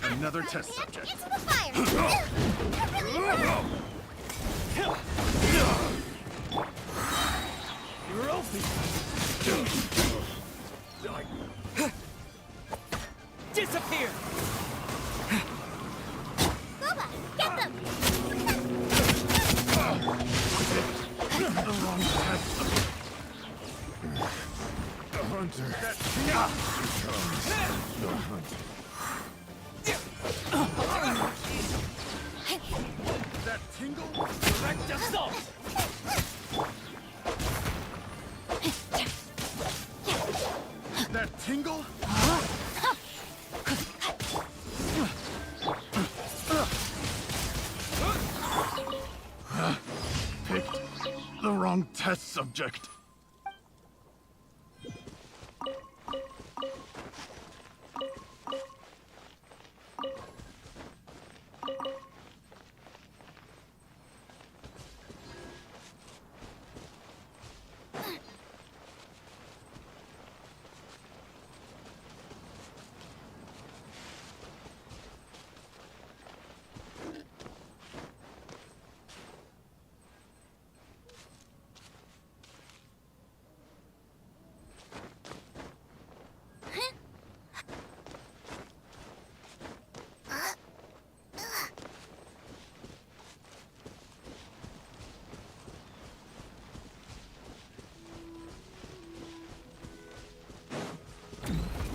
Another test subject. Into the fire! You're open. Disappear! Boba, get them! The wrong test subject. The hunter. Becomes the hunter. That tingle? Direct assault! That tingle? Picked the wrong test subject.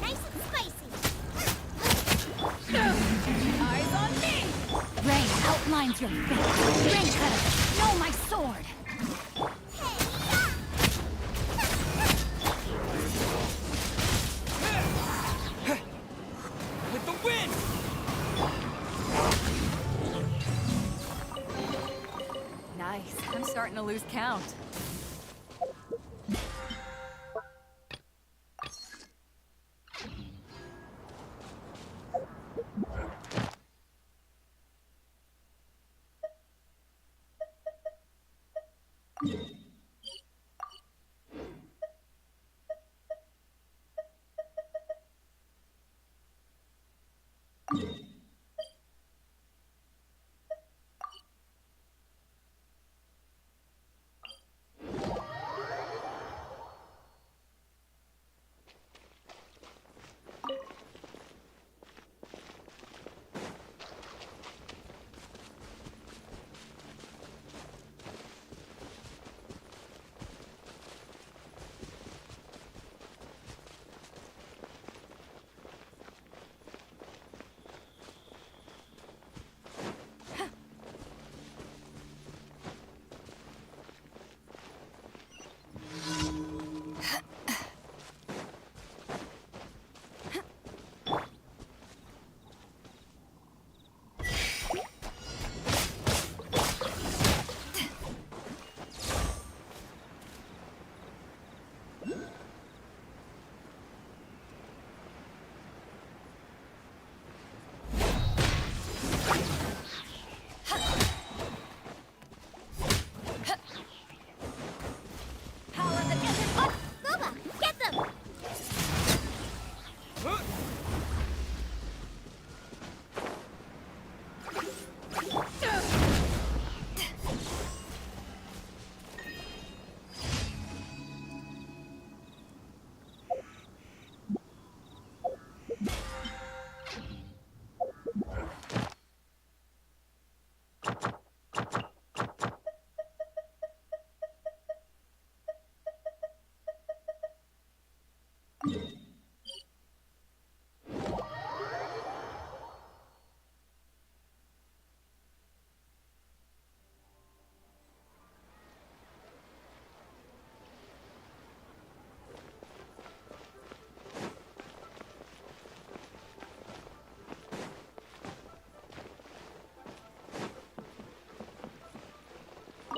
Nice and spicy! Eyes on me! Rain outlines your face. Rain cutter, know my sword. With the wind! Nice. I'm starting to lose count.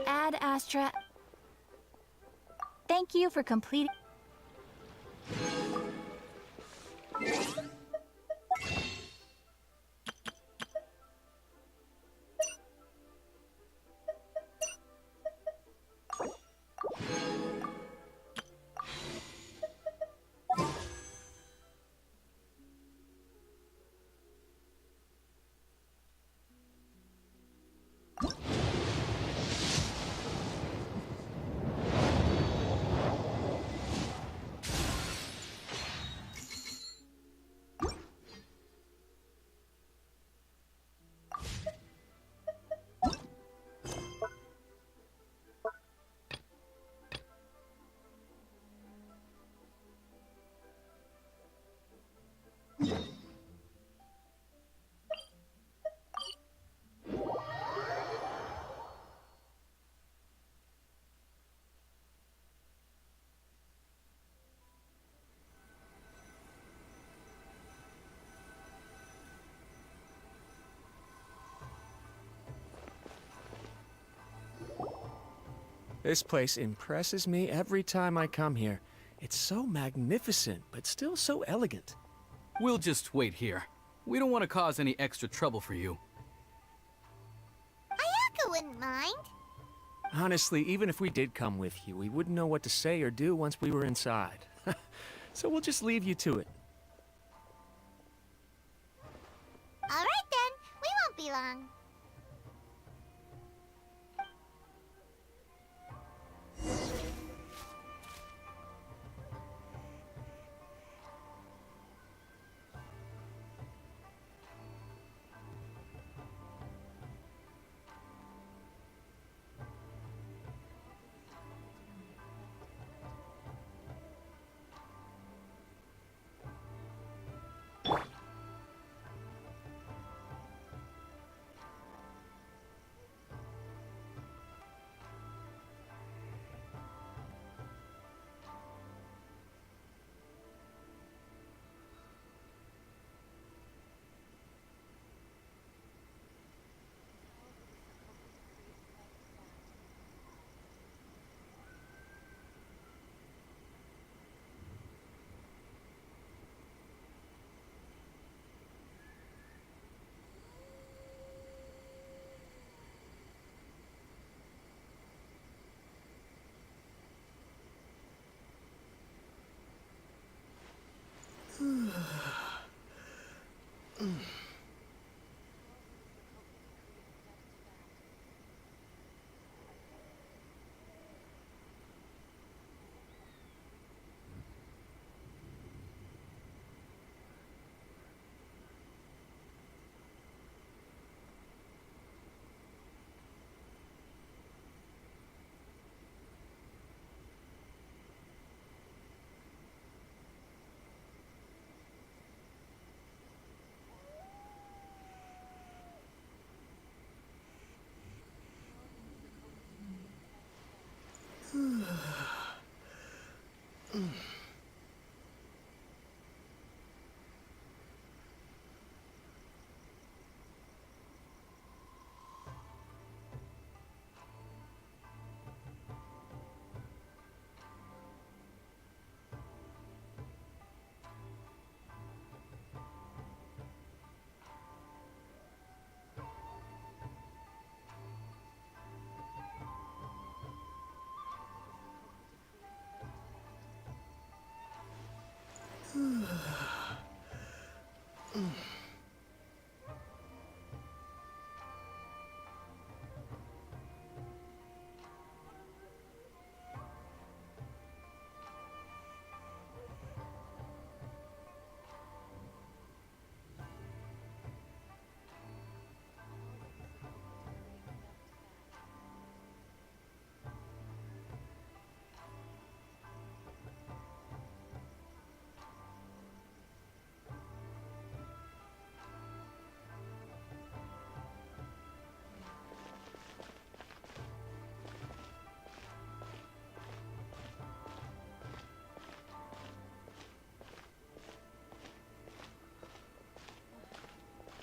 Ad Astra. Thank you for completing. This place impresses me every time I come here. It's so magnificent, but still so elegant. We'll just wait here. We don't want to cause any extra trouble for you. Ayaka wouldn't mind. Honestly, even if we did come with you, we wouldn't know what to say or do once we were inside. So we'll just leave you to it. All right then, we won't be long.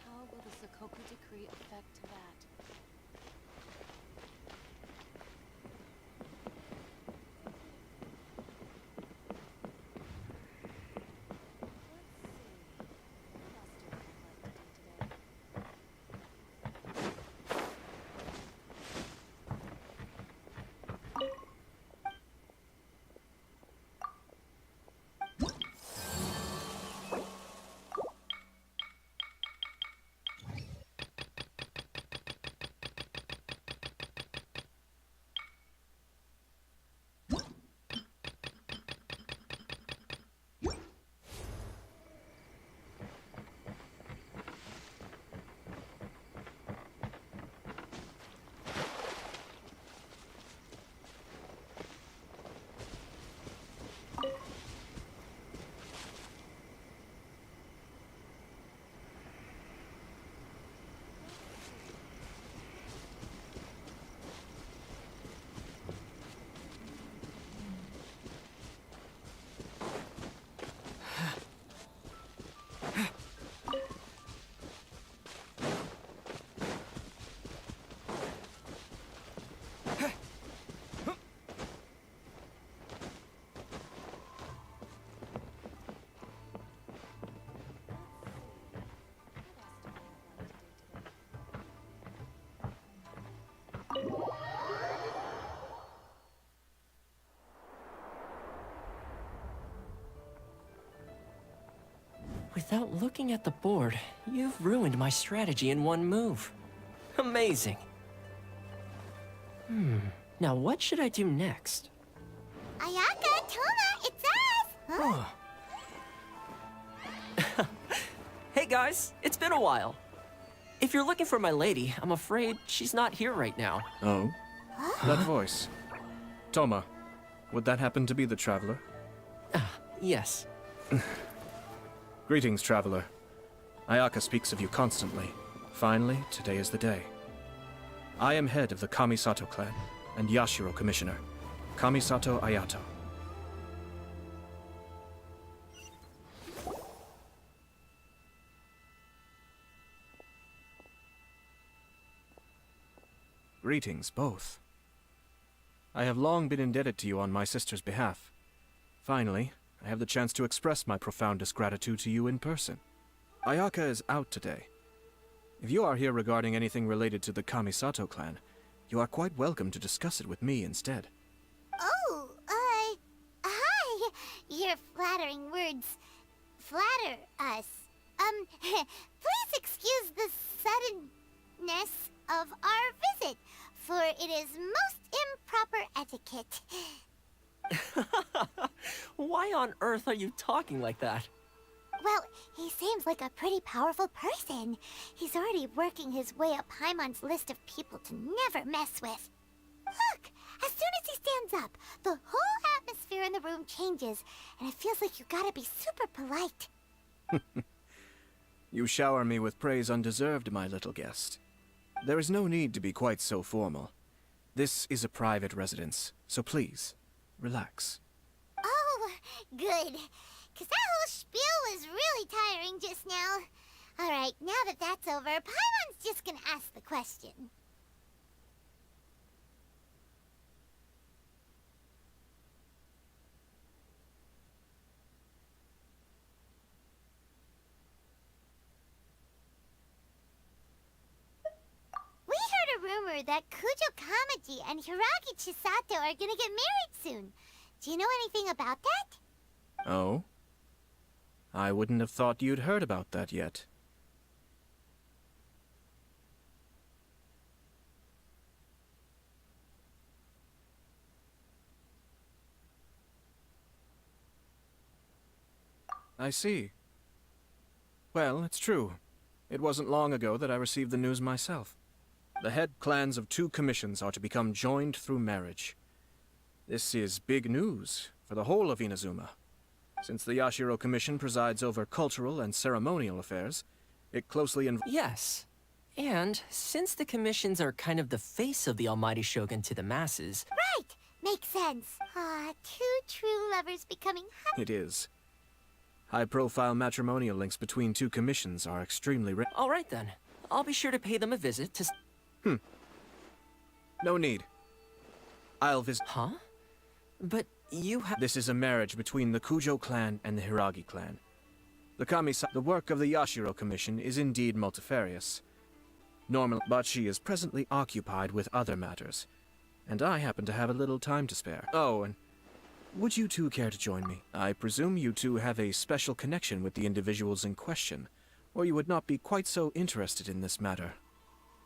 How will the Sakoku decree affect that? Without looking at the board, you've ruined my strategy in one move. Amazing. Now what should I do next? Ayaka, Toma, it's us! Huh? Hey guys, it's been a while. If you're looking for my lady, I'm afraid she's not here right now. Oh? That voice. Toma, would that happen to be the Traveler? Yes. Greetings, Traveler. Ayaka speaks of you constantly. Finally, today is the day. I am head of the Kamisato clan and Yashiro Commissioner, Kamisato Ayato. Greetings, both. I have long been indebted to you on my sister's behalf. Finally, I have the chance to express my profoundest gratitude to you in person. Ayaka is out today. If you are here regarding anything related to the Kamisato clan, you are quite welcome to discuss it with me instead. Oh, hi! Your flattering words flatter us. Please excuse the suddenness of our visit, for it is most improper etiquette. Why on earth are you talking like that? Well, he seems like a pretty powerful person. He's already working his way up Paimon's list of people to never mess with. Look! As soon as he stands up, the whole atmosphere in the room changes, and it feels like you gotta be super polite. You shower me with praise undeserved, my little guest. There is no need to be quite so formal. This is a private residence, so please, relax. Oh, good. 'Cause that whole spiel was really tiring just now. Alright, now that that's over, Paimon's just gonna ask the question. We heard a rumor that Kujo Kamaji and Hiragi Chisato are gonna get married soon. Do you know anything about that? Oh? I wouldn't have thought you'd heard about that yet. I see. Well, it's true. It wasn't long ago that I received the news myself. The head clans of 2 commissions are to become joined through marriage. This is big news for the whole of Inazuma. Since the Yashiro Commission presides over cultural and ceremonial affairs, it closely Yes. And since the commissions are kind of the face of the almighty shogun to the masses... Right! Makes sense. Ah, 2 true lovers becoming It is. High-profile matrimonial links between 2 commissions are extremely rare. All right then. I'll be sure to pay them a visit to... No need. I'll visit. Huh? But you have... This is a marriage between the Kujo clan and the Hiragi clan. The work of the Yashiro Commission is indeed multifarious. But she is presently occupied with other matters, and I happen to have a little time to spare. Oh, and would you 2 care to join me? I presume you 2 have a special connection with the individuals in question, or you would not be quite so interested in this matter.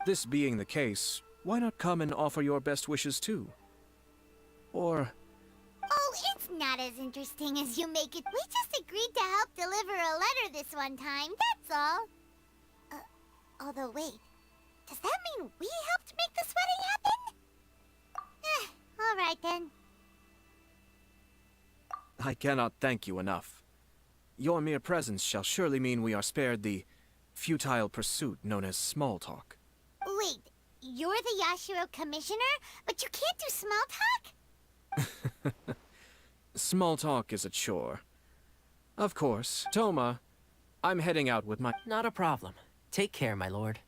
This being the case, why not come and offer your best wishes too? Or... Oh, it's not as interesting as you make it. We just agreed to help deliver a letter this one time, that's all. Although wait, does that mean we helped make this wedding happen? Alright then. I cannot thank you enough. Your mere presence shall surely mean we are spared the futile pursuit known as small talk. Wait, you're the Yashiro Commissioner, but you can't do small talk? Small talk is a chore. Of course, Toma, I'm heading out with my... Not a problem. Take care, my lord.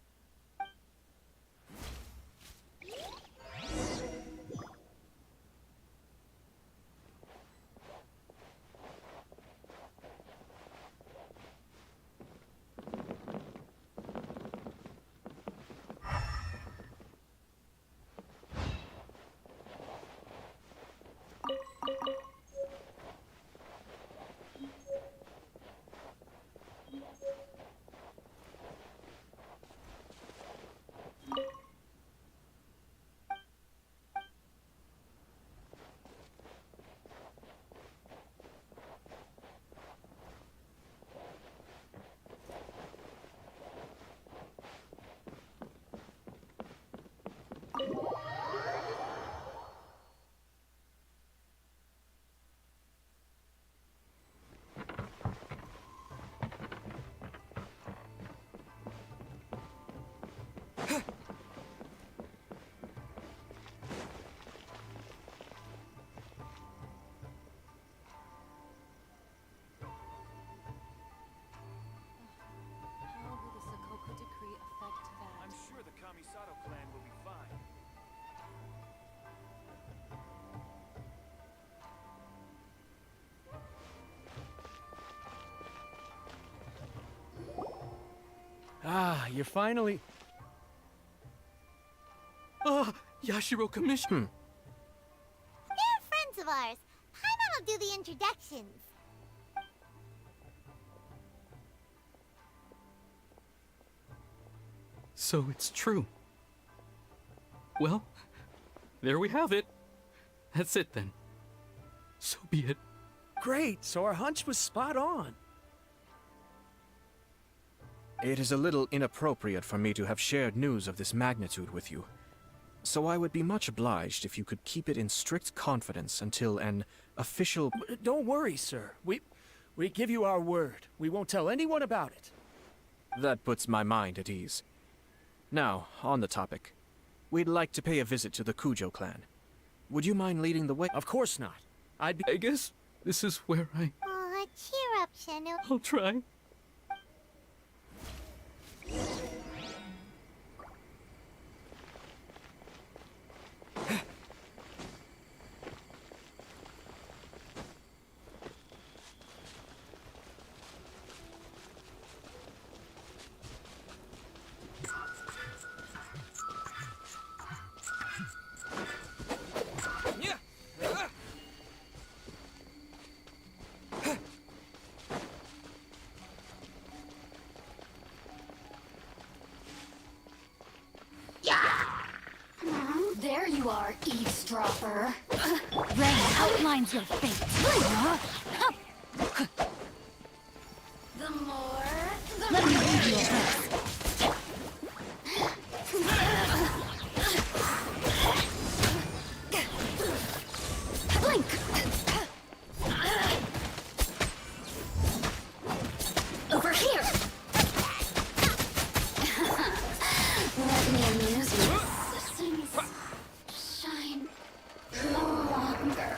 Ah, you're finally... Yashiro Commission. They're friends of ours. Paimon will do the introductions. So it's true. Well, there we have it. That's it then. So be it. Great, so our hunch was spot on. It is a little inappropriate for me to have shared news of this magnitude with you. So I would be much obliged if you could keep it in strict confidence until an official... Don't worry, sir. We give you our word. We won't tell anyone about it. That puts my mind at ease. Now, on the topic. We'd like to pay a visit to the Kujo clan. Would you mind leading the way? Of course not. I'd be... I guess this is where Aw, cheer up, Shenu. I'll try. There you are, eavesdropper. Rain outlines your fate. The more... Let me read your lips. Blink! Over here! Let me amuse you. Shine longer.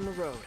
on the road.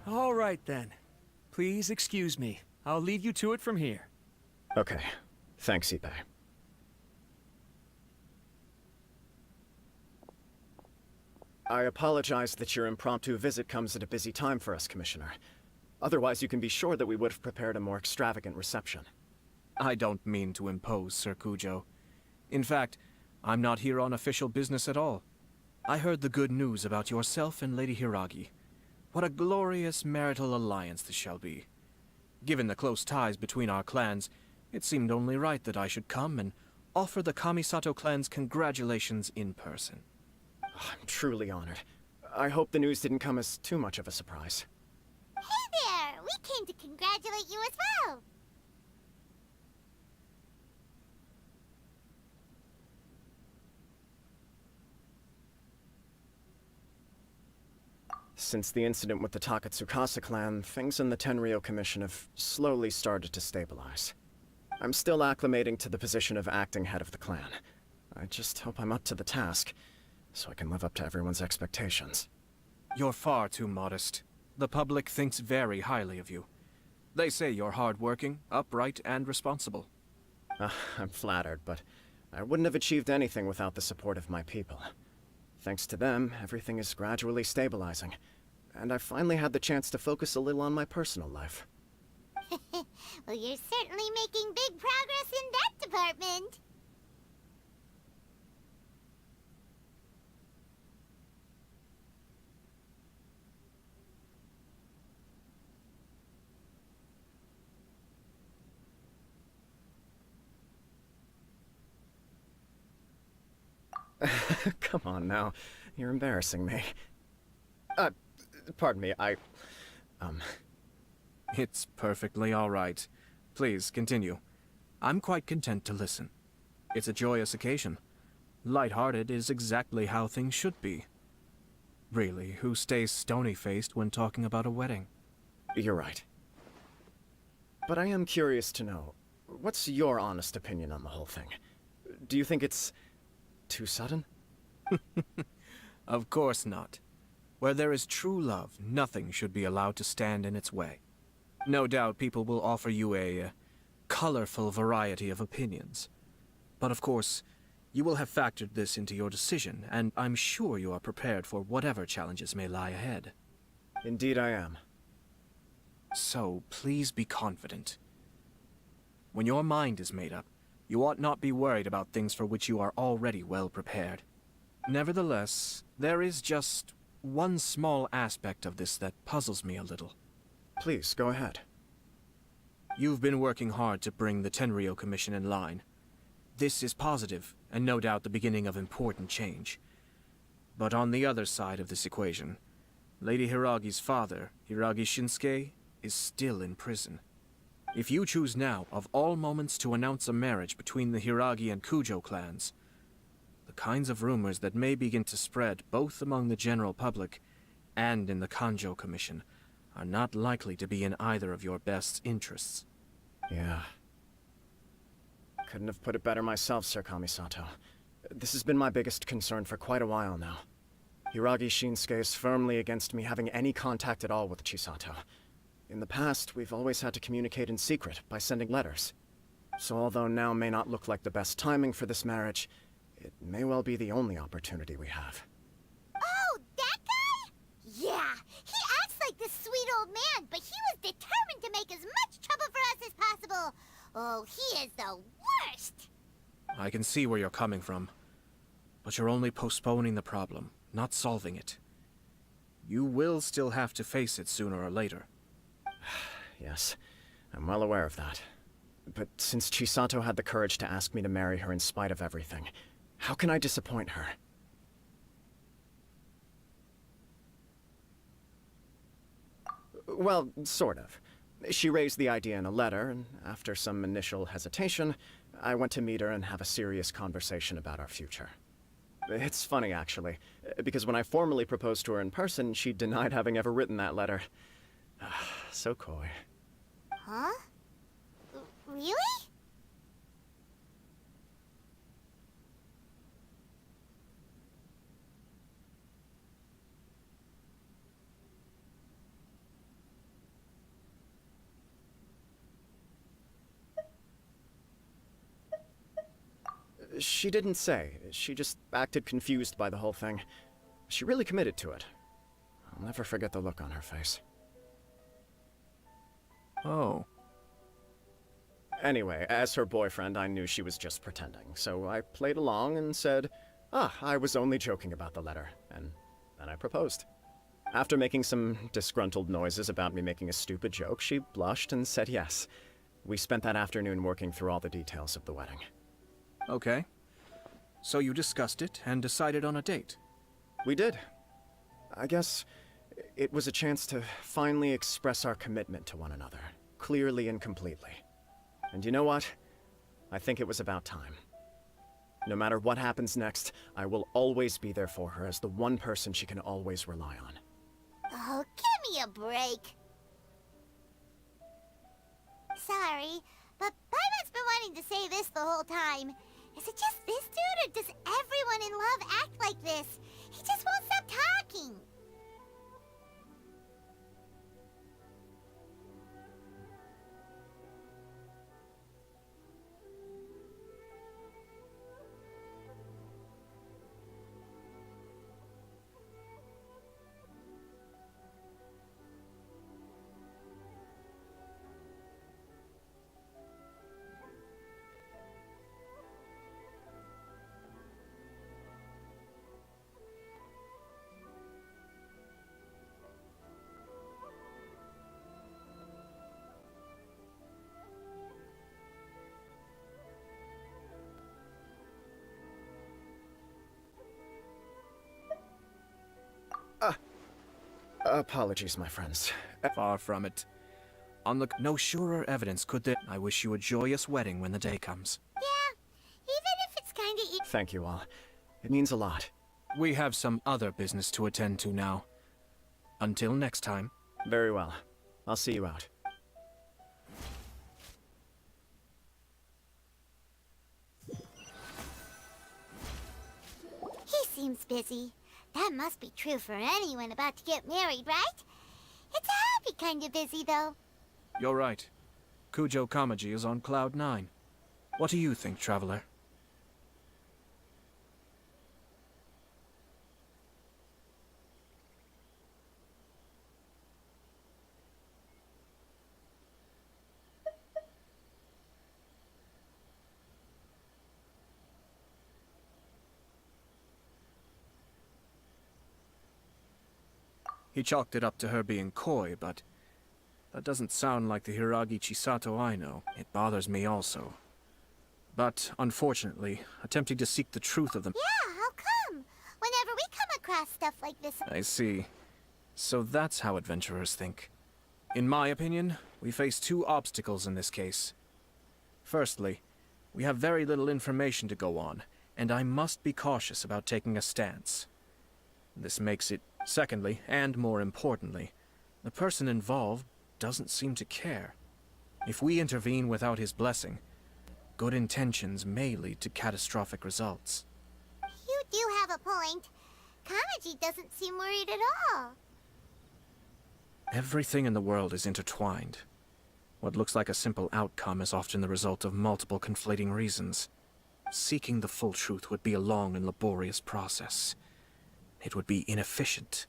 All right, then. Please excuse me. I'll leave you to it from here. Okay. Thanks, Ippei. I apologize that your impromptu visit comes at a busy time for us, Commissioner. Otherwise, you can be sure that we would have prepared a more extravagant reception. I don't mean to impose, Sir Kujo. In fact, I'm not here on official business at all. I heard the good news about yourself and Lady Hiragi. What a glorious marital alliance this shall be. Given the close ties between our clans, it seemed only right that I should come and offer the Kamisato clan's congratulations in person. I'm truly honored. I hope the news didn't come as too much of a surprise. Hey there! We came to congratulate you as well! Since the incident with the Takatsukasa clan, things in the Tenryou Commission have slowly started to stabilize. I'm still acclimating to the position of acting head of the clan. I just hope I'm up to the task, so I can live up to everyone's expectations. You're far too modest. The public thinks very highly of you. They say you're hardworking, upright, and responsible. I'm flattered, but I wouldn't have achieved anything without the support of my people. Thanks to them, everything is gradually stabilizing, and I finally had the chance to focus a little on my personal life. Well, you're certainly making big progress in that department. Come on now, you're embarrassing me. Pardon me, It's perfectly all right. Please, continue. I'm quite content to listen. It's a joyous occasion. Light-hearted is exactly how things should be. Really, who stays stony-faced when talking about a wedding? You're right. But I am curious to know, what's your honest opinion on the whole thing? Do you think it's too sudden? Of course not. Where there is true love, nothing should be allowed to stand in its way. No doubt people will offer you a colorful variety of opinions. But of course, you will have factored this into your decision, and I'm sure you are prepared for whatever challenges may lie ahead. Indeed I am. So, please be confident. When your mind is made up, you ought not be worried about things for which you are already well prepared. Nevertheless, there is just one small aspect of this that puzzles me a little. Please, go ahead. You've been working hard to bring the Tenryou Commission in line. This is positive, and no doubt the beginning of important change. But on the other side of this equation, Lady Hiragi's father, Hiragi Shinsuke, is still in prison. If you choose now, of all moments, to announce a marriage between the Hiragi and Kujo clans, the kinds of rumors that may begin to spread both among the general public and in the Kanjo Commission are not likely to be in either of your best interests. Yeah. Couldn't have put it better myself, Sir Kamisato. This has been my biggest concern for quite a while now. Hiragi Shinsuke is firmly against me having any contact at all with Chisato. In the past, we've always had to communicate in secret by sending letters. So although now may not look like the best timing for this marriage, it may well be the only opportunity we have. Oh, that guy? Yeah, he acts like this sweet old man, but he was determined to make as much trouble for us as possible. Oh, he is the worst! I can see where you're coming from, but you're only postponing the problem, not solving it. You will still have to face it sooner or later. Yes, I'm well aware of that. But since Chisato had the courage to ask me to marry her in spite of everything, how can I disappoint her? Well, sort of. She raised the idea in a letter, and after some initial hesitation, I went to meet her and have a serious conversation about our future. It's funny, actually, because when I formally proposed to her in person, she denied having ever written that letter. So coy. Huh? Really? She didn't say. She just acted confused by the whole thing. She really committed to it. I'll never forget the look on her face. Oh. Anyway, as her boyfriend, I knew she was just pretending, so I played along and said, I was only joking about the letter, and then I proposed. After making some disgruntled noises about me making a stupid joke, she blushed and said yes. We spent that afternoon working through all the details of the wedding. Okay. So you discussed it and decided on a date? We did. I guess it was a chance to finally express our commitment to one another, clearly and completely. And you know what? I think it was about time. No matter what happens next, I will always be there for her as the one person she can always rely on. Oh, give me a break. Sorry, but Paimon's been wanting to say this the whole time. Is it just this dude, or does everyone in love act like this? He just won't stop talking. Apologies, my friends. Far from it. No surer evidence could there. I wish you a joyous wedding when the day comes. Yeah, even if it's kinda Thank you all. It means a lot. We have some other business to attend to now. Until next time. Very well. I'll see you out. He seems busy. That must be true for anyone about to get married, right? It's a happy kind of busy, though. You're right. Kujo Kamaji is on cloud 9. What do you think, traveler? He chalked it up to her being coy, but that doesn't sound like the Hiragi Chisato I know. It bothers me also. But, unfortunately, attempting to seek the truth of them... Yeah, how come? Whenever we come across stuff like this... I see. So that's how adventurers think. In my opinion, we face two obstacles in this case. Firstly, we have very little information to go on, and I must be cautious about taking a stance. This makes it... Secondly, and more importantly, the person involved doesn't seem to care. If we intervene without his blessing, good intentions may lead to catastrophic results. You do have a point. Kamaji doesn't seem worried at all. Everything in the world is intertwined. What looks like a simple outcome is often the result of multiple conflating reasons. Seeking the full truth would be a long and laborious process. It would be inefficient.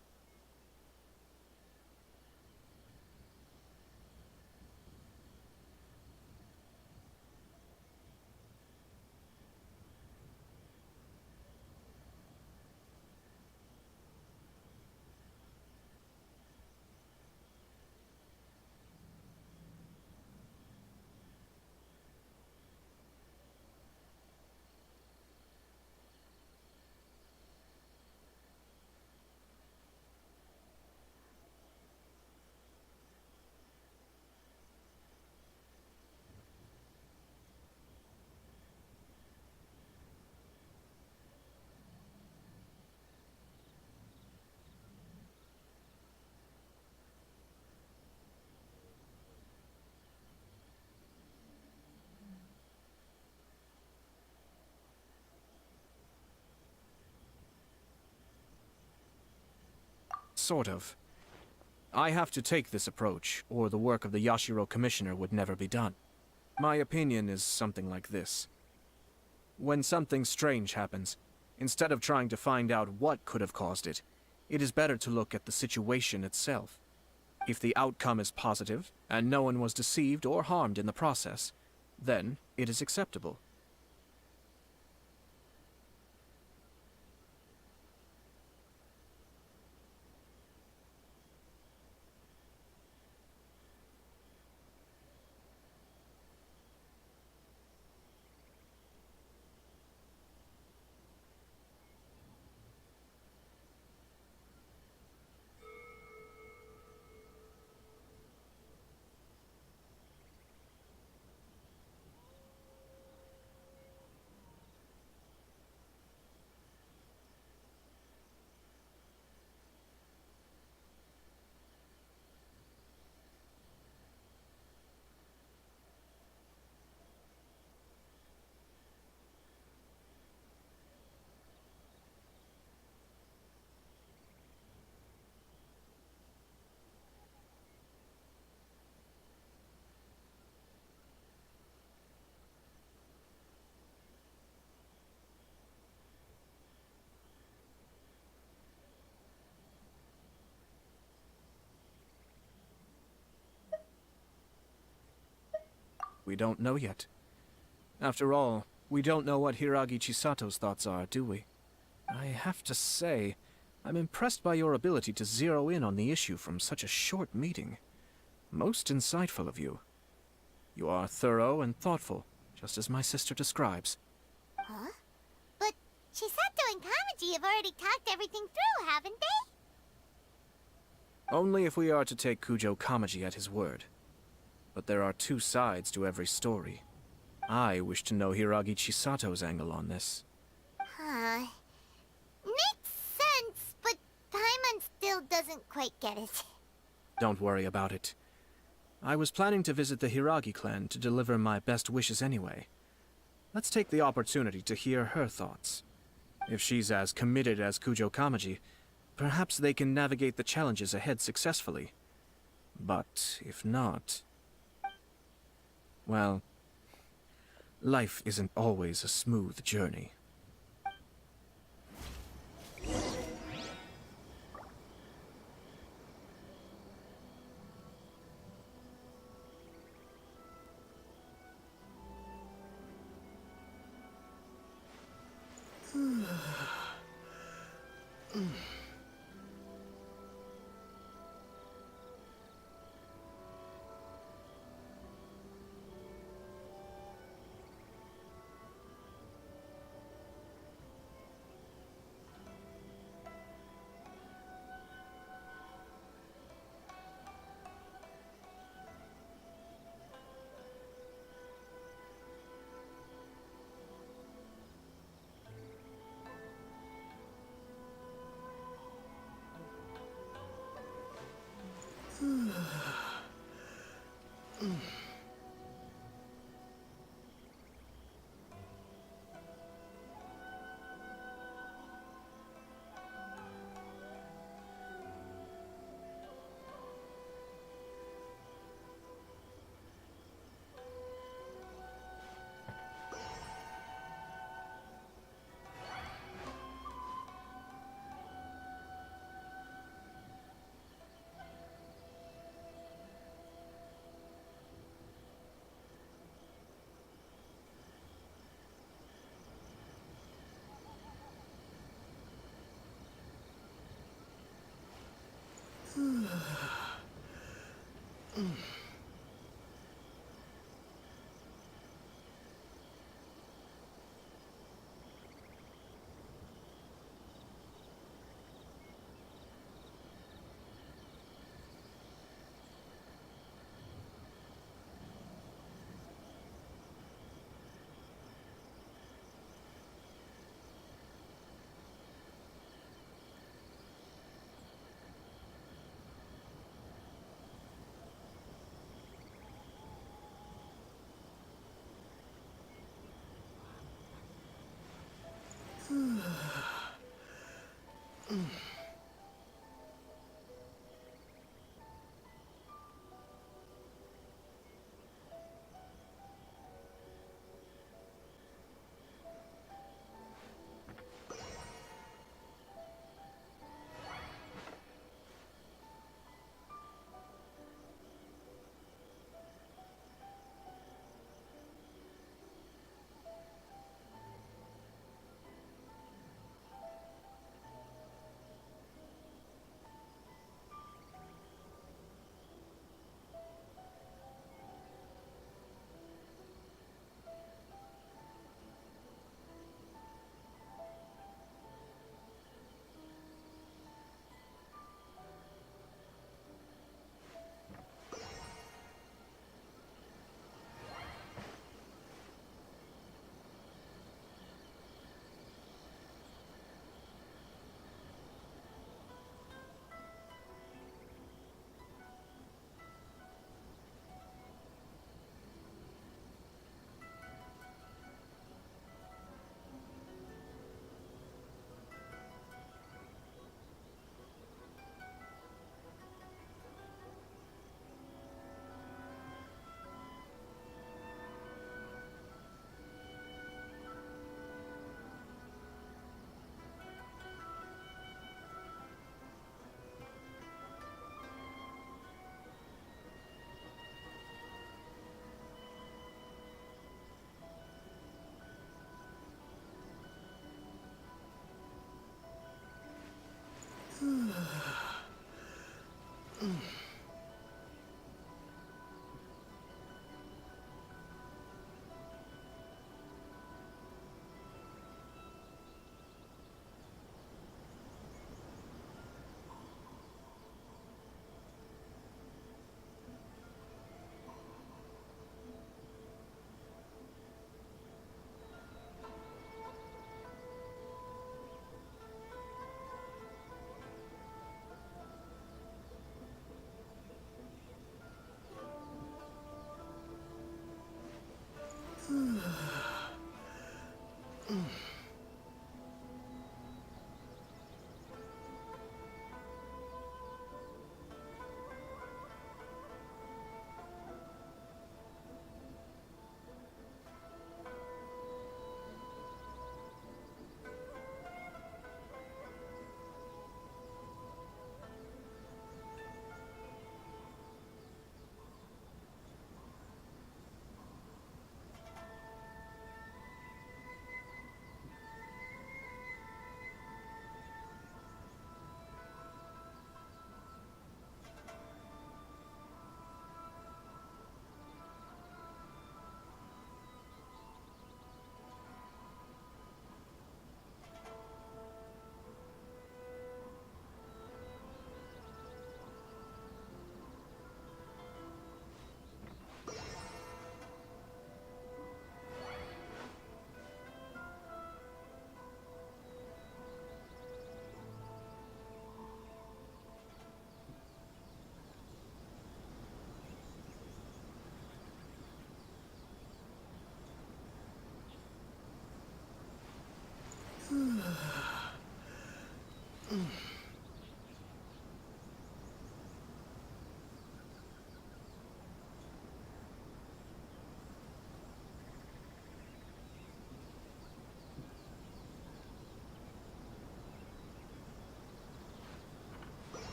Sort of. I have to take this approach, or the work of the Yashiro Commissioner would never be done. My opinion is something like this. When something strange happens, instead of trying to find out what could have caused it, it is better to look at the situation itself. If the outcome is positive, and no one was deceived or harmed in the process, then it is acceptable. We don't know yet. After all, we don't know what Hiragi Chisato's thoughts are, do we? I have to say, I'm impressed by your ability to zero in on the issue from such a short meeting. Most insightful of you. You are thorough and thoughtful, just as my sister describes. Huh? But Chisato and Kamaji have already talked everything through, haven't they? Only if we are to take Kujo Kamaji at his word. But there are two sides to every story. I wish to know Hiragi Chisato's angle on this. Huh. Makes sense, but Paimon still doesn't quite get it. Don't worry about it. I was planning to visit the Hiragi clan to deliver my best wishes anyway. Let's take the opportunity to hear her thoughts. If she's as committed as Kujo Kamaji, perhaps they can navigate the challenges ahead successfully. But if not... well, life isn't always a smooth journey.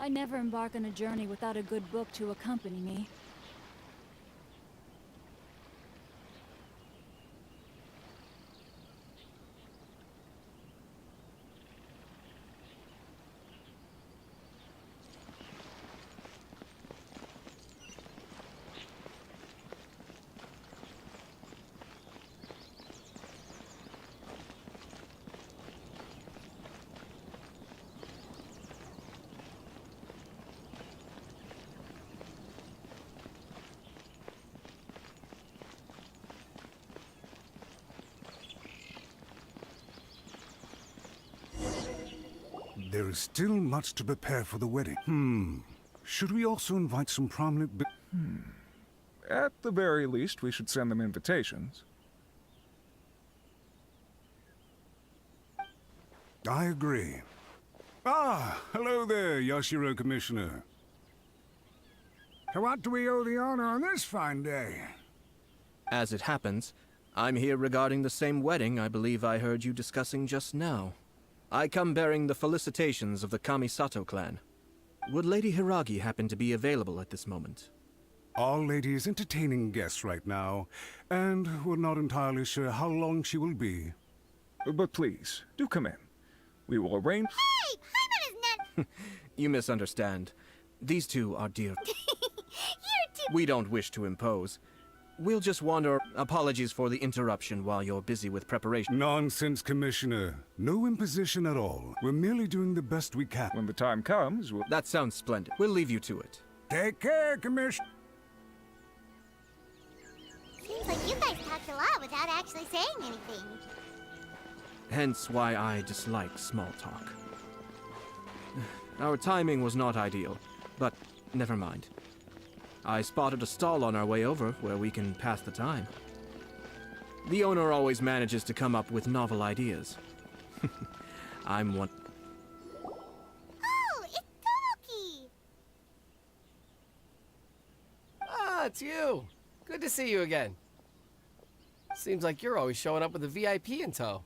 I never embark on a journey without a good book to accompany me. There is still much to prepare for the wedding. Should we also invite some prominent At the very least, we should send them invitations. I agree. Ah, hello there, Yashiro Commissioner. To what do we owe the honor on this fine day? As it happens, I'm here regarding the same wedding I believe I heard you discussing just now. I come bearing the felicitations of the Kamisato clan. Would Lady Hiragi happen to be available at this moment? Our lady is entertaining guests right now, and we're not entirely sure how long she will be. But please, do come in. We will arrange... Hey! Paimon is not... You misunderstand. These two are dear... You're too... We don't wish to impose. We'll just wander... Apologies for the interruption while you're busy with preparation. Nonsense, Commissioner. No imposition at all. We're merely doing the best we can. When the time comes, we'll... That sounds splendid. We'll leave you to it. Take care, Commissioner. Seems like you guys talked a lot without actually saying anything. Hence why I dislike small talk. Our timing was not ideal, but never mind. I spotted a stall on our way over where we can pass the time. The owner always manages to come up with novel ideas. I'm one... Oh, it's Tomoki! Ah, it's you. Good to see you again. Seems like you're always showing up with a VIP in tow.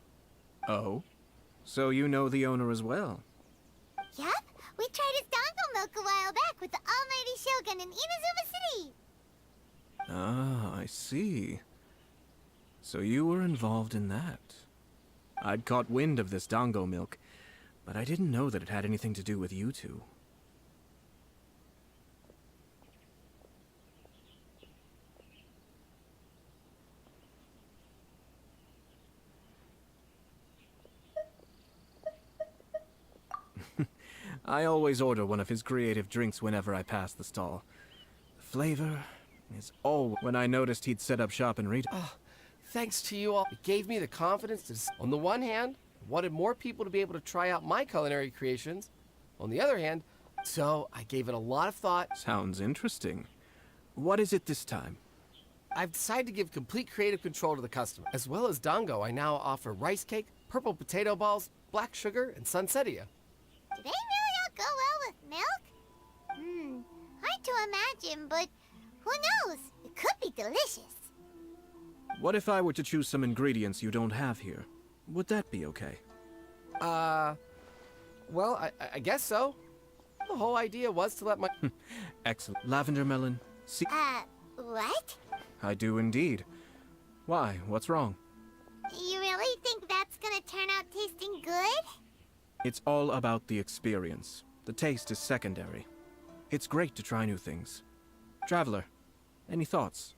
Oh? So you know the owner as well? Yup, we tried his dongle milk a while back with the almighty Shogun in Inazuma City. Ah, I see. So you were involved in that. I'd caught wind of this dango milk, but I didn't know that it had anything to do with you two. I always order one of his creative drinks whenever I pass the stall. The flavor is all. When I noticed he'd set up shop and read. Thanks to you all, it gave me the confidence to... On the one hand, I wanted more people to be able to try out my culinary creations. On the other hand, so I gave it a lot of thought. Sounds interesting. What is it this time? I've decided to give complete creative control to the customer. As well as dango, I now offer rice cake, purple potato balls, black sugar, and sunsettia. Do they really all go well with milk? Hard to imagine, but who knows? It could be delicious. What if I were to choose some ingredients you don't have here? Would that be okay? Well, I guess so. The whole idea was to let my... Excellent. Lavender melon. See, What? I do indeed. Why? What's wrong? You really think that's gonna turn out tasting good? It's all about the experience. The taste is secondary. It's great to try new things. Traveler, any thoughts?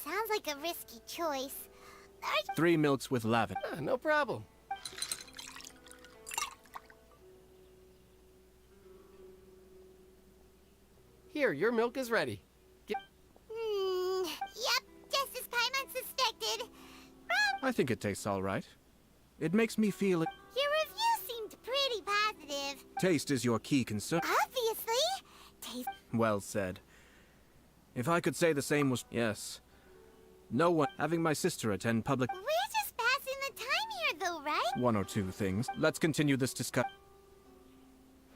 Sounds like a risky choice. 3 milks with lavender. No problem. Here, your milk is ready. Yep, just as Paimon suspected. Wrong. I think it tastes all right. It makes me feel it. Your review seemed pretty positive. Taste is your key concern. Obviously. Taste. Well said. If I could say the same was... Yes. No one... Having my sister attend public... We're just passing the time here, though, right? one or two things. Let's continue this discussion.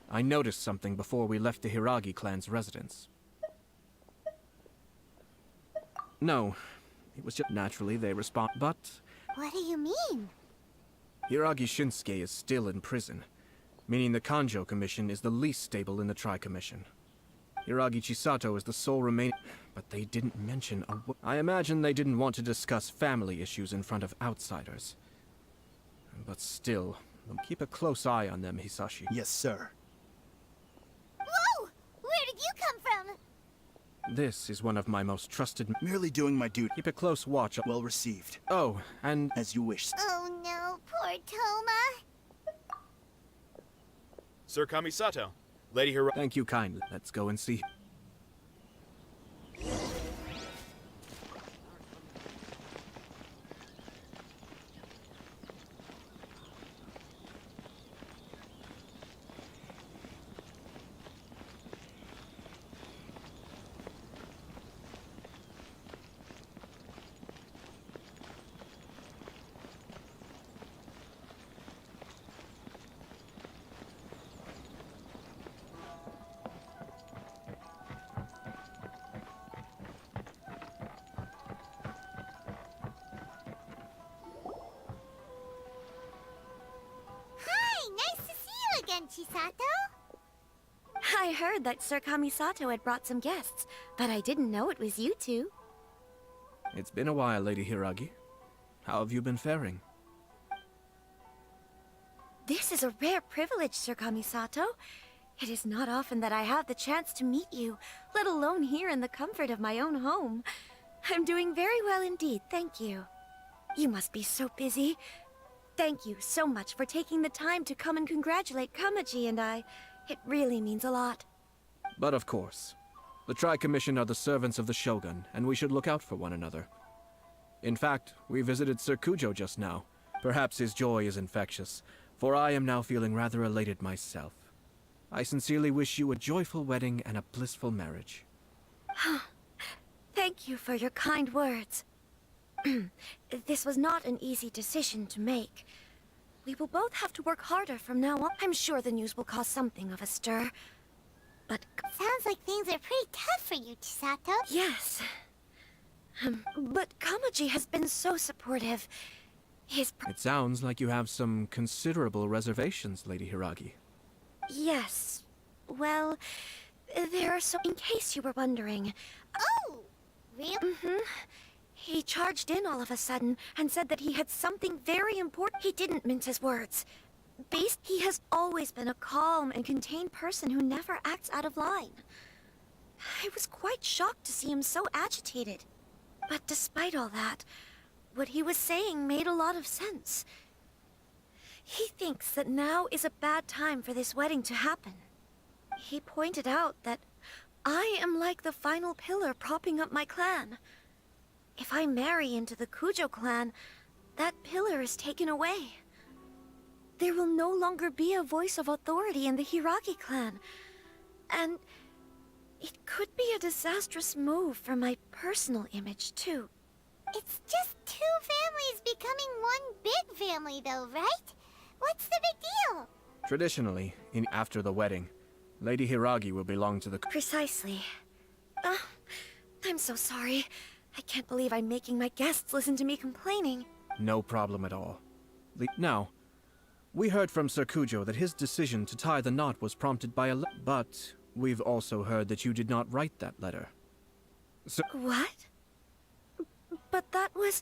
I noticed something before we left the Hiragi clan's residence. No, it was just naturally they respond, but What do you mean? Hiragi Shinsuke is still in prison, meaning the Kanjo Commission is the least stable in the Tri-Commission. Hiragi Chisato is the sole remaining, but they didn't mention I imagine they didn't want to discuss family issues in front of outsiders. But still, keep a close eye on them, Hisashi. Yes, sir. Whoa! Where did you come from? This is one of my most trusted... Merely doing my duty. Keep a close watch. Well received. Oh, and... As you wish. Oh no, poor Toma. Sir Kamisato, Lady Hiragi. Thank you kindly. Let's go and see. Hi, nice to see you again, Chisato. I heard that Sir Kamisato had brought some guests, but I didn't know it was you two. It's been a while, Lady Hiragi. How have you been faring? This is a rare privilege, Sir Kamisato. It is not often that I have the chance to meet you, let alone here in the comfort of my own home. I'm doing very well indeed, thank you. You must be so busy. Thank you so much for taking the time to come and congratulate Kamaji and I. It really means a lot. But of course. The Tri-Commission are the servants of the Shogun, and we should look out for one another. In fact, we visited Sir Kujo just now. Perhaps his joy is infectious, for I am now feeling rather elated myself. I sincerely wish you a joyful wedding and a blissful marriage. Thank you for your kind words. This was not an easy decision to make. We will both have to work harder from now on. I'm sure the news will cause something of a stir. But... Sounds like things are pretty tough for you, Chisato. Yes. But Kamaji has been so supportive. It sounds like you have some considerable reservations, Lady Hiragi. Yes. Well, there are in case you were wondering. Oh! Really? Mm-hmm. He charged in all of a sudden and said that he had something very important. He didn't mince his words. He has always been a calm and contained person who never acts out of line. I was quite shocked to see him so agitated. But despite all that, what he was saying made a lot of sense. He thinks that now is a bad time for this wedding to happen. He pointed out that I am like the final pillar propping up my clan. If I marry into the Kujo clan, that pillar is taken away. There will no longer be a voice of authority in the Hiragi clan. And it could be a disastrous move for my personal image, too. It's just two families becoming one big family, though, right? What's the big deal? Traditionally, after the wedding, Lady Hiragi will belong to the... Precisely. I'm so sorry. I can't believe I'm making my guests listen to me complaining. No problem at all. Now, we heard from Sir Kujo that his decision to tie the knot was prompted by but we've also heard that you did not write that letter. What? But that was...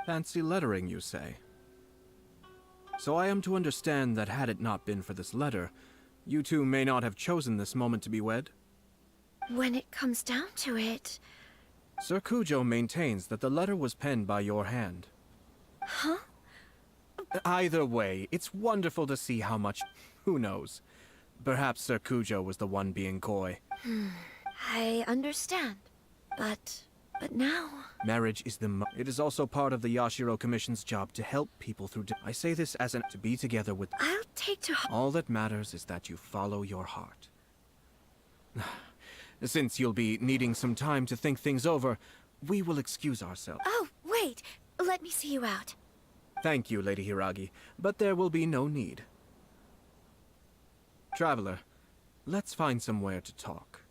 Fancy lettering, you say? So I am to understand that had it not been for this letter, you two may not have chosen this moment to be wed? When it comes down to it... Sir Kujo maintains that the letter was penned by your hand. Huh? Either way, it's wonderful to see how much... Who knows? Perhaps Sir Kujo was the one being coy. I understand. But now... Marriage is it is also part of the Yashiro Commission's job to help people through... I say this as to be together with... I'll take to... All that matters is that you follow your heart. Since you'll be needing some time to think things over, we will excuse ourselves. Oh, wait! Let me see you out. Thank you, Lady Hiragi, but there will be no need. Traveler, let's find somewhere to talk.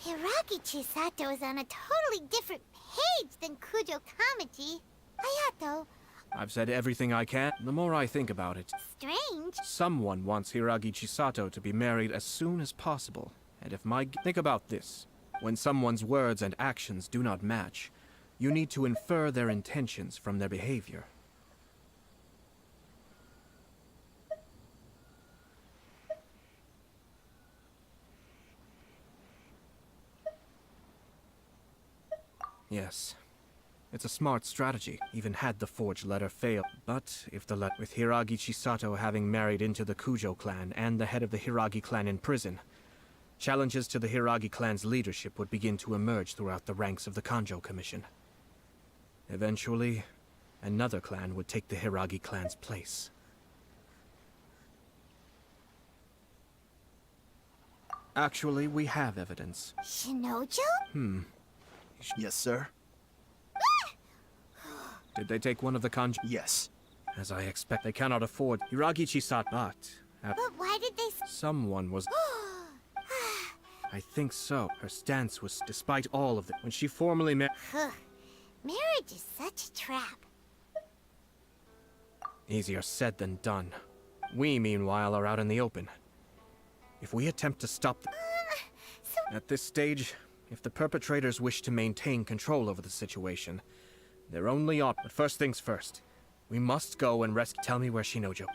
Hiragi Chisato is on a totally different page than Kujo Kamaji. Hayato, I've said everything I can. The more I think about it, strange. someone wants Hiragi Chisato to be married as soon as possible. And if my... Think about this. When someone's words and actions do not match, you need to infer their intentions from their behavior. Yes. It's a smart strategy, even had the forged letter failed. But if the letter, with Hiragi Chisato having married into the Kujo clan and the head of the Hiragi clan in prison, challenges to the Hiragi clan's leadership would begin to emerge throughout the ranks of the Kanjo Commission. Eventually, another clan would take the Hiragi clan's place. Actually, we have evidence. Shinojo? Yes, sir. Did they take one of the Kanjo? Yes. As I expect, they cannot afford Hiragi Chisato, but... But why did they... Someone was... I think so. Her stance was, despite all of it, when she formally met... Marriage is such a trap. Easier said than done. We, meanwhile, are out in the open. If we attempt to stop them... At this stage, if the perpetrators wish to maintain control over the situation, their only option... But first things first. We must go and rescue... Tell me where Shinojo...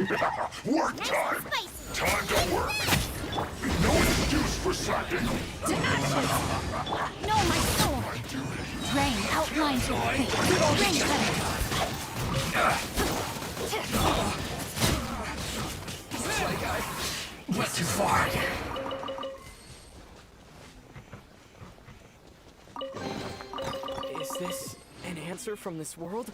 Work time! Time to work! No excuse for slacking! No, my sword! Rain outlines your fate. Rain cutter! Went too far. Is this an answer from this world?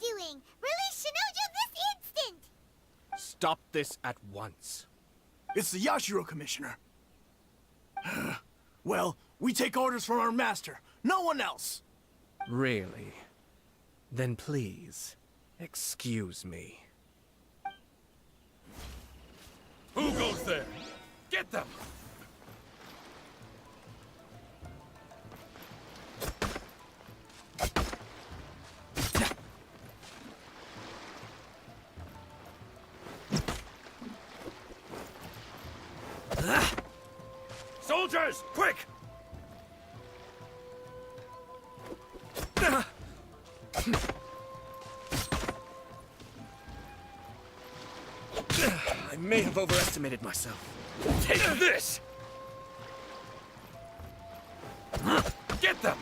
Doing? Release Shinojo this instant! Stop this at once. It's the Yashiro Commissioner. Well, we take orders from our master. No one else. Really? Then please, excuse me. Who goes there? Get them! Soldiers, quick! I may have overestimated myself. Take this! Get them!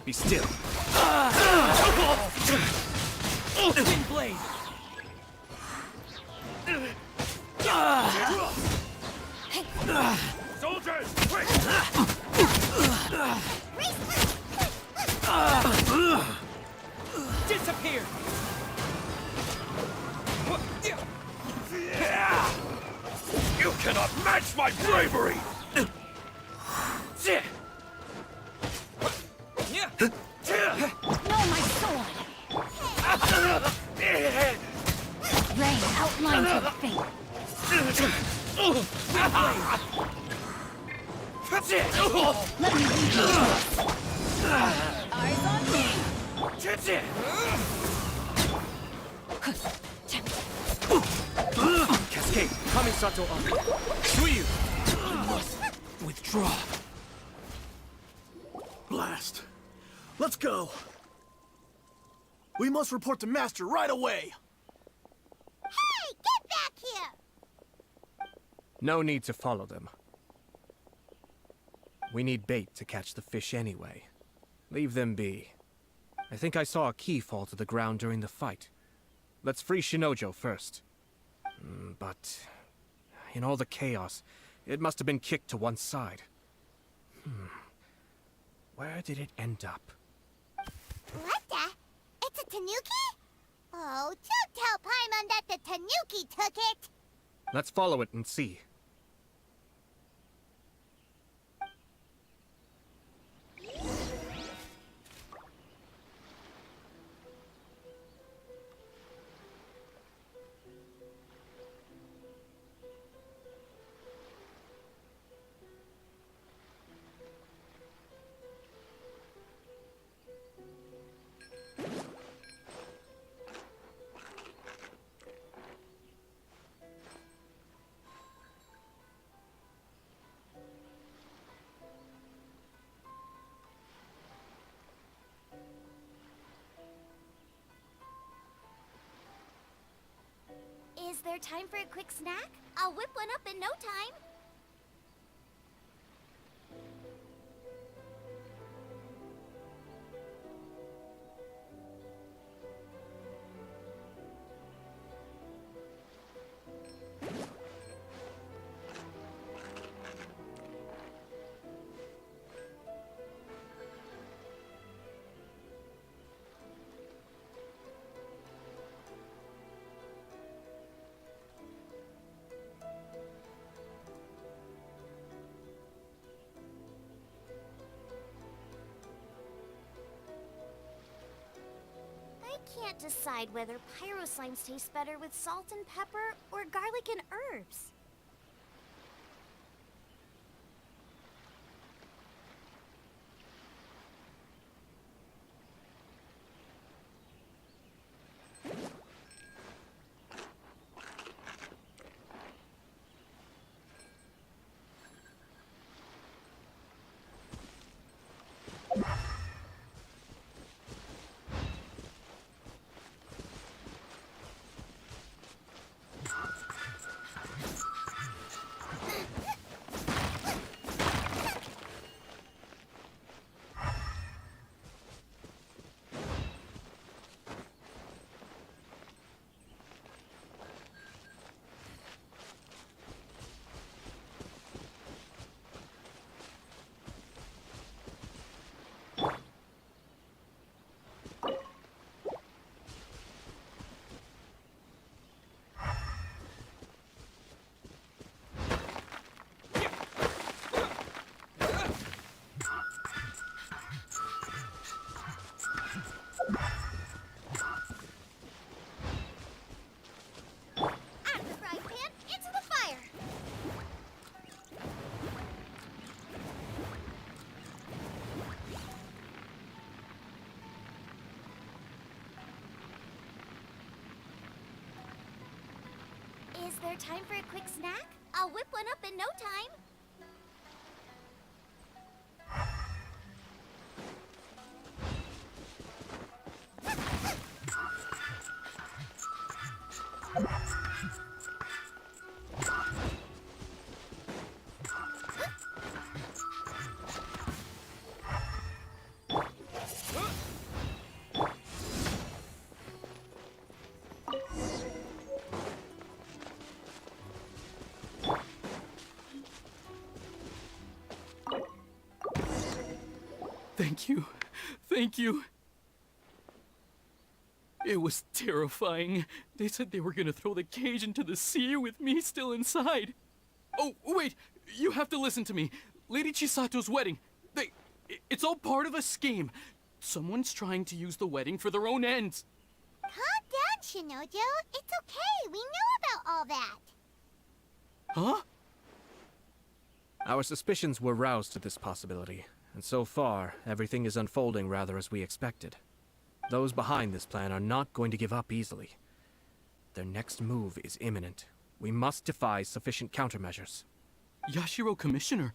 Be still. Wind blade! Soldiers, quick! Disappear! You cannot match my bravery! No, my sword! Rain outlines your fate. Let me lead you. Eyes on me! Cascade, Kamisato on. Suyu! Withdraw. Blast. Let's go. We must report to Master right away. Hey, get back here! No need to follow them. We need bait to catch the fish anyway. Leave them be. I think I saw a key fall to the ground during the fight. Let's free Shinojo first. But in all the chaos, it must have been kicked to one side. Where did it end up? What the? It's a tanuki? Oh, don't tell Paimon that the tanuki took it! Let's follow it and see. there time for a quick snack? I'll whip one up in no time. I can't decide whether pyro slimes taste better with salt and pepper or garlic and herbs. Is there time for a quick snack? I'll whip one up in no time. Thank you. Thank you. It was terrifying. They said they were gonna throw the cage into the sea with me still inside. Oh, wait! You have to listen to me. Lady Chisato's wedding. It's all part of a scheme. Someone's trying to use the wedding for their own ends. Calm down, Shinojo. It's okay. We know about all that. Huh? Our suspicions were roused to this possibility, and so far, everything is unfolding rather as we expected. Those behind this plan are not going to give up easily. Their next move is imminent. We must devise sufficient countermeasures. Yashiro Commissioner,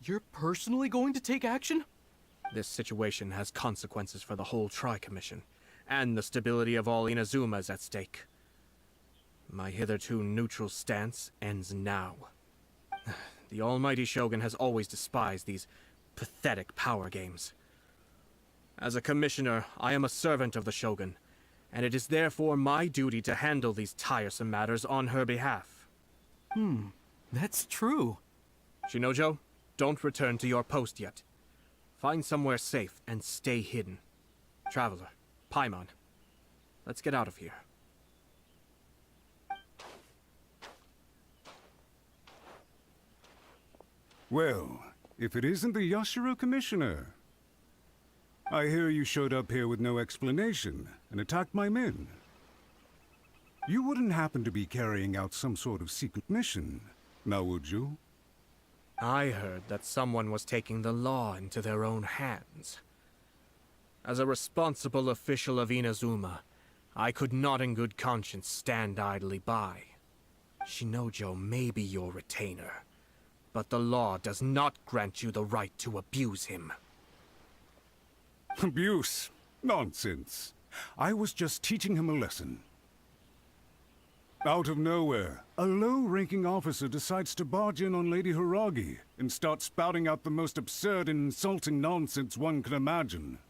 you're personally going to take action? This situation has consequences for the whole Tri-Commission, and the stability of all Inazuma is at stake. My hitherto neutral stance ends now. The almighty Shogun has always despised these pathetic power games. As a commissioner, I am a servant of the Shogun, and it is therefore my duty to handle these tiresome matters on her behalf. That's true. Shinojo, don't return to your post yet. Find somewhere safe and stay hidden. Traveler, Paimon, let's get out of here. Well, if it isn't the Yashiro Commissioner. I hear you showed up here with no explanation and attacked my men. You wouldn't happen to be carrying out some sort of secret mission, now would you? I heard that someone was taking the law into their own hands. As a responsible official of Inazuma, I could not in good conscience stand idly by. Shinojo may be your retainer, but the law does not grant you the right to abuse him. Abuse? Nonsense. I was just teaching him a lesson. Out of nowhere, a low-ranking officer decides to barge in on Lady Hiragi and start spouting out the most absurd and insulting nonsense one can imagine.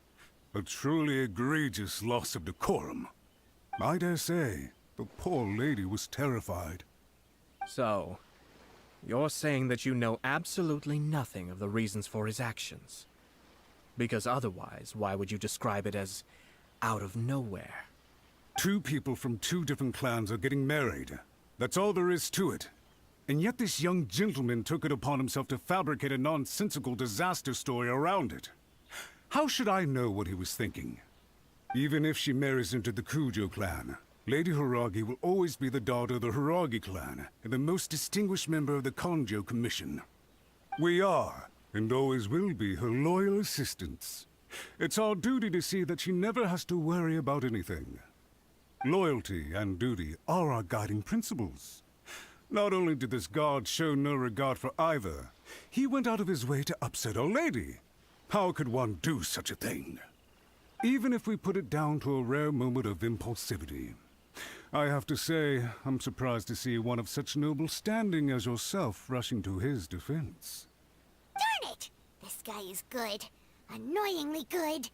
A truly egregious loss of decorum. I dare say, the poor lady was terrified. So, you're saying that you know absolutely nothing of the reasons for his actions? Because otherwise, why would you describe it as out of nowhere? Two people from two different clans are getting married. That's all there is to it. And yet this young gentleman took it upon himself to fabricate a nonsensical disaster story around it. How should I know what he was thinking? Even if she marries into the Kujo clan, Lady Hiragi will always be the daughter of the Hiragi clan and the most distinguished member of the Konjo Commission. We are, and always will be, her loyal assistants. It's our duty to see that she never has to worry about anything. Loyalty and duty are our guiding principles. Not only did this guard show no regard for either, he went out of his way to upset our lady. How could one do such a thing? Even if we put it down to a rare moment of impulsivity. I have to say, I'm surprised to see one of such noble standing as yourself rushing to his defense. Darn it! This guy is good. Annoyingly good.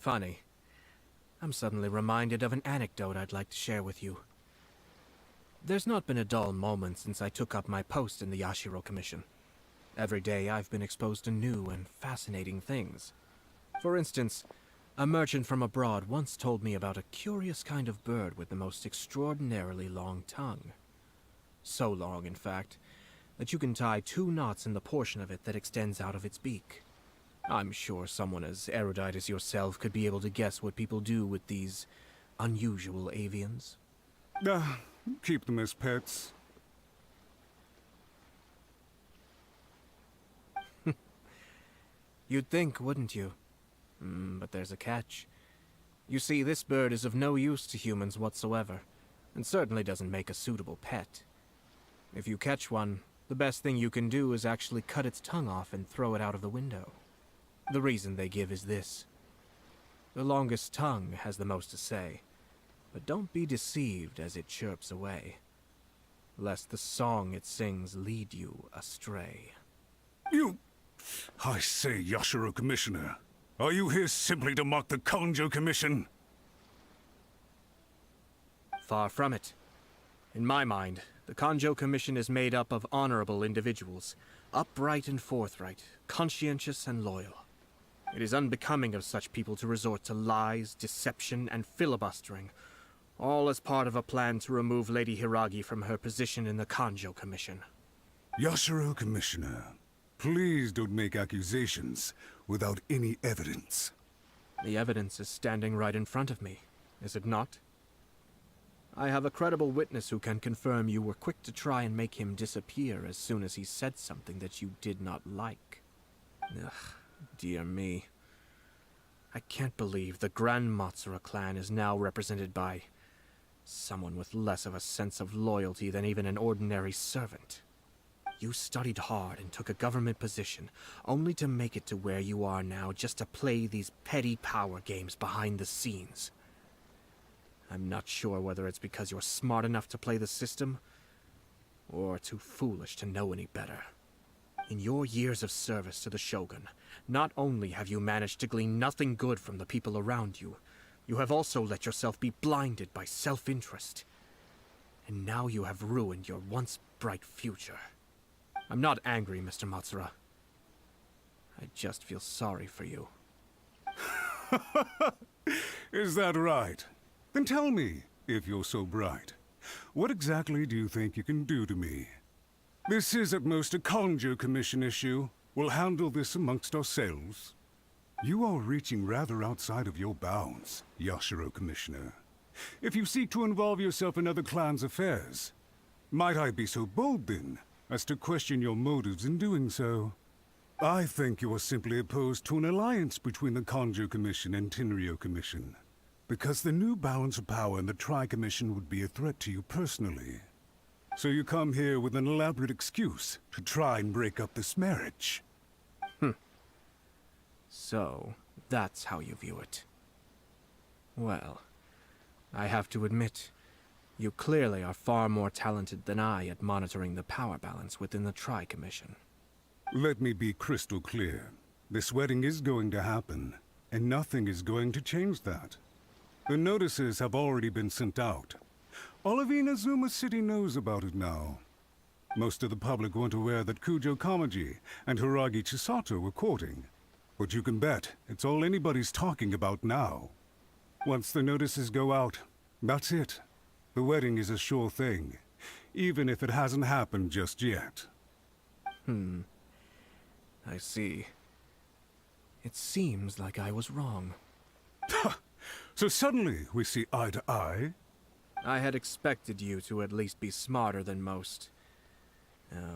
funny. I'm suddenly reminded of an anecdote I'd like to share with you. There's not been a dull moment since I took up my post in the Yashiro Commission. Every day I've been exposed to new and fascinating things. For instance, a merchant from abroad once told me about a curious kind of bird with the most extraordinarily long tongue. So long, in fact, that you can tie 2 knots in the portion of it that extends out of its beak. I'm sure someone as erudite as yourself could be able to guess what people do with these unusual avians. Keep them as pets. You'd think, wouldn't you? But there's a catch. You see, this bird is of no use to humans whatsoever, and certainly doesn't make a suitable pet. If you catch one, the best thing you can do is actually cut its tongue off and throw it out of the window. The reason they give is this. The longest tongue has the most to say, but don't be deceived as it chirps away, lest the song it sings lead you astray. I say, Yashiro Commissioner, are you here simply to mock the Kanjo Commission? Far from it. In my mind, the Kanjo Commission is made up of honorable individuals, upright and forthright, conscientious and loyal. It is unbecoming of such people to resort to lies, deception, and filibustering, all as part of a plan to remove Lady Hiragi from her position in the Kanjo Commission. Yashiro Commissioner, please don't make accusations without any evidence. The evidence is standing right in front of me, is it not? I have a credible witness who can confirm you were quick to try and make him disappear as soon as he said something that you did not like. Ugh, dear me. I can't believe the Grand Matsura clan is now represented by someone with less of a sense of loyalty than even an ordinary servant. You studied hard and took a government position, only to make it to where you are now just to play these petty power games behind the scenes. I'm not sure whether it's because you're smart enough to play the system, or too foolish to know any better. In your years of service to the Shogun, not only have you managed to glean nothing good from the people around you, you have also let yourself be blinded by self-interest. And now you have ruined your once bright future. I'm not angry, Mr. Matsura. I just feel sorry for you. Is that right? Then tell me, if you're so bright, what exactly do you think you can do to me? This is at most a Kanjo Commission issue. We'll handle this amongst ourselves. You are reaching rather outside of your bounds, Yashiro Commissioner. If you seek to involve yourself in other clans' affairs, might I be so bold then, as to question your motives in doing so? I think you are simply opposed to an alliance between the Kanjo Commission and Tenryo Commission, because the new balance of power in the Tri-Commission would be a threat to you personally. So you come here with an elaborate excuse to try and break up this marriage. So, that's how you view it. Well, I have to admit, you clearly are far more talented than I at monitoring the power balance within the Tri-Commission. Let me be crystal clear. This wedding is going to happen, and nothing is going to change that. The notices have already been sent out. All of Inazuma City knows about it now. Most of the public weren't aware that Kujo Kamaji and Hiragi Chisato were courting. But you can bet it's all anybody's talking about now. Once the notices go out, that's it. The wedding is a sure thing, even if it hasn't happened just yet. I see. It seems like I was wrong. So suddenly we see eye to eye? I had expected you to at least be smarter than most.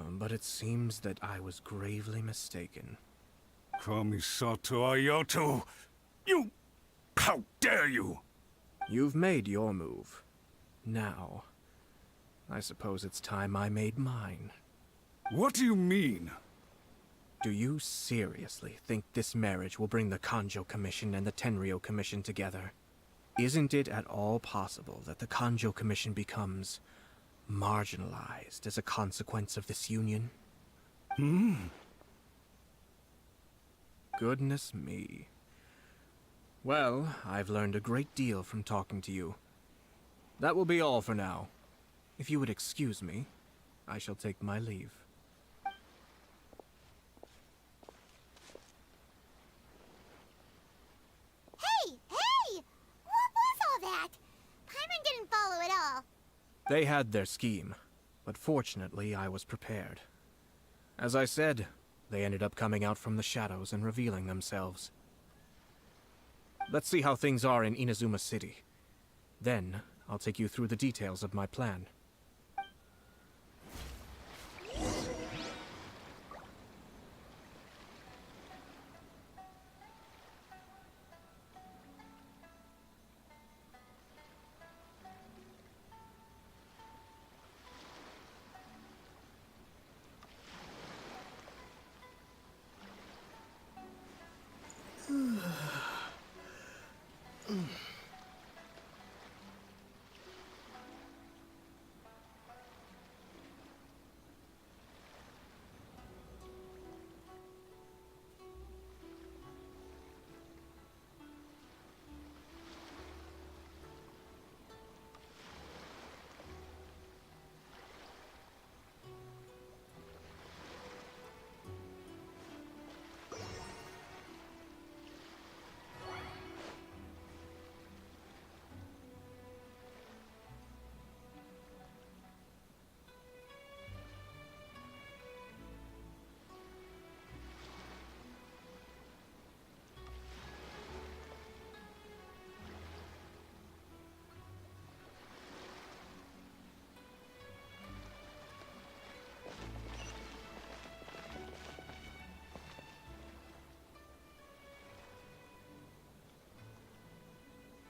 But it seems that I was gravely mistaken. Kamisato Ayato! You... How dare you! You've made your move. Now, I suppose it's time I made mine. What do you mean? Do you seriously think this marriage will bring the Kanjo Commission and the Tenryo Commission together? Isn't it at all possible that the Kanjo Commission becomes marginalized as a consequence of this union? Goodness me. Well, I've learned a great deal from talking to you. That will be all for now. If you would excuse me, I shall take my leave. Hey! Hey! What was all that? Paimon didn't follow at all. They had their scheme, but fortunately I was prepared. As I said, they ended up coming out from the shadows and revealing themselves. Let's see how things are in Inazuma City. Then, I'll take you through the details of my plan.